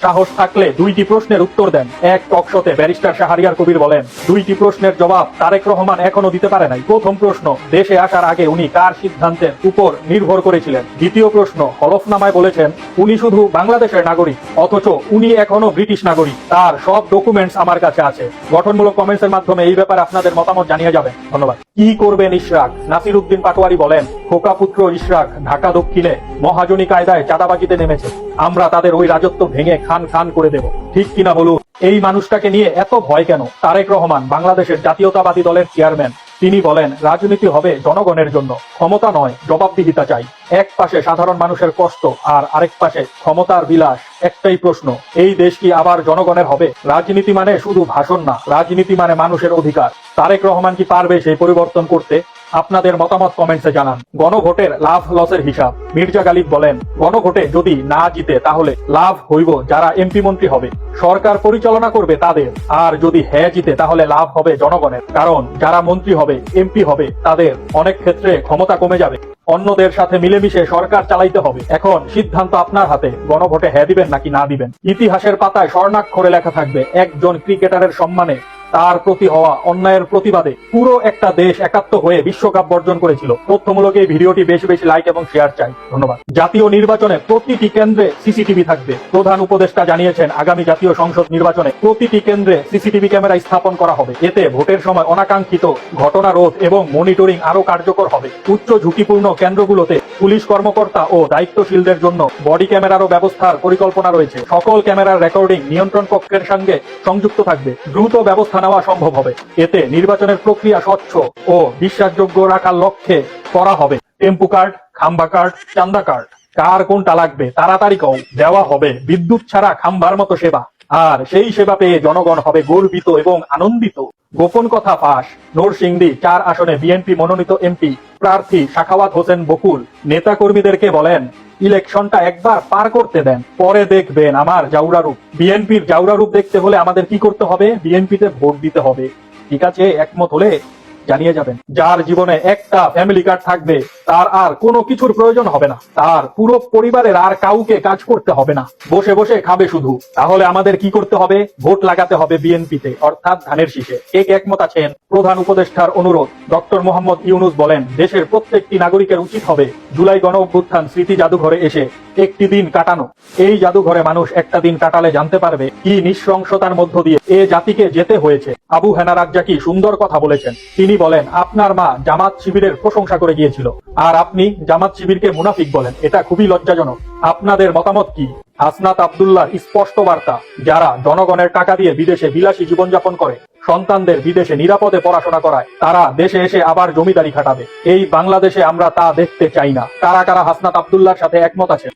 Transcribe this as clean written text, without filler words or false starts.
সাহস থাকলে 2টি প্রশ্নের উত্তর দেন। এক টকশোতে ব্যারিস্টার শাহরিয়ার কবির বলেন, 2টি প্রশ্নের জবাব তারেক রহমান এখনো দিতে পারে নাই। প্রথম প্রশ্ন, দেশে আসার আগে উনি কার সিদ্ধান্তের উপর নির্ভর করেছিলেন? দ্বিতীয় প্রশ্ন, হলফনামায় বলেছেন উনি শুধু বাংলাদেশের নাগরিক, অথচ উনি এখনো ব্রিটিশ নাগরিক। তার সব ডকুমেন্টস আমার কাছে আছে। গঠনমূলক কমেন্টসের মাধ্যমে এই ব্যাপারে আপনাদের মতামত জানিয়ে যাবেন। ধন্যবাদ। কি করবেন ইশরাক? নাসির উদ্দিন পাটোয়ারি বলেন, খোকা পুত্র ইশরাক ঢাকা দক্ষিণে মহাজনী কায়দায় চাঁদাবাজিতে নেমেছে। আমরা তাদের ওই রাজত্ব ভেঙে খান খান করে দেব। ঠিক কিনা বলুন? এই মানুষটাকে নিয়ে এত ভয় কেন? তারেক রহমান বাংলাদেশের জাতীয়তাবাদী দলের চেয়ারম্যান। তিনি বলেন, রাজনীতি হবে জনগণের জন্য, ক্ষমতা নয়, জবাবদিহিতা চাই। এক পাশে সাধারণ মানুষের কষ্ট আর আরেক পাশে ক্ষমতার বিলাস। একটাই প্রশ্ন, এই দেশ কি আবার জনগণের হবে? রাজনীতি মানে শুধু ভাষণ না, রাজনীতি মানে মানুষের অধিকার। তারেক রহমান কি পারবে সেই পরিবর্তন করতে? আপনাদের মতামত কমেন্টসে জানান। গণভোটের লাভ লসের হিসাব। মির্জা গালিব বলেন, গণভোটে যদি না জিতে তাহলে লাভ হইব যারা এমপি মন্ত্রী হবে, সরকার পরিচালনা করবে তাদের। আর যদি হ্যাঁ জিতে তাহলে লাভ হবে জনগণের। কারণ যারা মন্ত্রী হবে, এমপি হবে, তাদের অনেক ক্ষেত্রে ক্ষমতা কমে যাবে। অন্যদের সাথে মিলেমিশে সরকার চালাইতে হবে। এখন সিদ্ধান্ত আপনার হাতে, গণভোটে হ্যাঁ দিবেন নাকি না দিবেন। ইতিহাসের পাতায় স্বর্ণাক্ষরে লেখা থাকবে, একজন ক্রিকেটারের সম্মানে তার প্রতি হওয়া অন্যায়ের প্রতিবাদে পুরো একটা দেশ একাত্ম হয়ে বিশ্বকাপ বর্জন করেছিল। তথ্যমূলক এই ভিডিওটি বেশি বেশি লাইক এবং শেয়ার চাই। ধন্যবাদ। জাতীয় নির্বাচনে প্রতিটি কেন্দ্রে সিসিটিভি থাকবে। প্রধান উপদেষ্টা জানিয়েছেন, আগামী জাতীয় সংসদ নির্বাচনে প্রতিটি কেন্দ্রে সিসিটিভি ক্যামেরা স্থাপন করা হবে। এতে ভোটের সময় অনাকাঙ্ক্ষিত ঘটনা রোধ এবং মনিটরিং আরো কার্যকর হবে। উচ্চ ঝুঁকিপূর্ণ কেন্দ্রগুলোতে পুলিশ কর্মকর্তা ও দায়িত্বশীলদের জন্য বডি ক্যামেরারও ব্যবস্থার পরিকল্পনা রয়েছে। সকল ক্যামেরার রেকর্ডিং নিয়ন্ত্রণ কক্ষের সঙ্গে সংযুক্ত থাকবে। দ্রুত ব্যবস্থা নেওয়া সম্ভব হবে। এতে নির্বাচনের প্রক্রিয়া স্বচ্ছ ও বিশ্বাসযোগ্য রাখার লক্ষ্যে করা হবে। টেম্পু কার্ড, খাম্বা কার্ড, চান্দা কার্ড, কার কোনটা লাগবে তাড়াতাড়ি কও, দেওয়া হবে বিদ্যুৎ ছাড়া খাম্বার মতো সেবা। আর সেই সেবা পেয়ে জনগণ হবে গর্বিত এবং আনন্দিত। গোপন কথা ফাঁস। নরসিংদী 4 আসনে বিএনপি মনোনীত এমপি প্রার্থী সাখাওয়াত হোসেন বকুল নেতা কর্মীদেরকে বলেন, ইলেকশনটা একবার পার করতে দেন, পরে দেখবেন আমার জাউরা রূপ। বিএনপির জাউরা রূপ দেখতে হলে আমাদের কি করতে হবে? বিএনপিতে ভোট দিতে হবে। ঠিক আছে, একমত হলে জানিয়ে যাবেন। যার জীবনে একটা ফ্যামিলি কার্ড থাকবে তার আর কোনো কিছুর প্রয়োজন হবে না। তার পুরো পরিবারের আর কাউকে কাজ করতে হবে না, বসে বসে খাবে শুধু। তাহলে আমাদের কি করতে হবে? ভোট লাগাতে হবে বিএনপিতে, অর্থাৎ ধানের শীষে। একমত আছেন? প্রধান উপদেষ্টার অনুরোধ। ডক্টর মোহাম্মদ ইউনূস বলেন, দেশের প্রত্যেকটি নাগরিকের উচিত হবে জুলাই গণ অভ্যুত্থান স্মৃতি জাদুঘরে এসে একটি দিন কাটানো। এই জাদুঘরে মানুষ একটা দিন কাটালে জানতে পারবে কি নৃশংসতার মধ্য দিয়ে এ জাতিকে যেতে হয়েছে। আবু হেনা রাজ্জাকি সুন্দর কথা বলেছেন। তিনি বলেন, আপনার মা জামাত শিবিরের প্রশংসা করে গিয়েছিল, আর আপনি জামাত শিবিরকে মুনাফিক বলেন। এটা খুবই লজ্জাজনক। আপনাদের মতামত কি? হাসনাত আব্দুল্লাহর স্পষ্ট বার্তা, যারা জনগণের টাকা দিয়ে বিদেশে বিলাসী জীবনযাপন করে, সন্তানদের বিদেশে নিরাপদে পড়াশোনা করায়, তারা দেশে এসে আবার জমিদারি খাটাবে। এই বাংলাদেশে আমরা তা দেখতে চাই না। কারা কারা হাসনাত আব্দুল্লাহর সাথে একমত আছেন?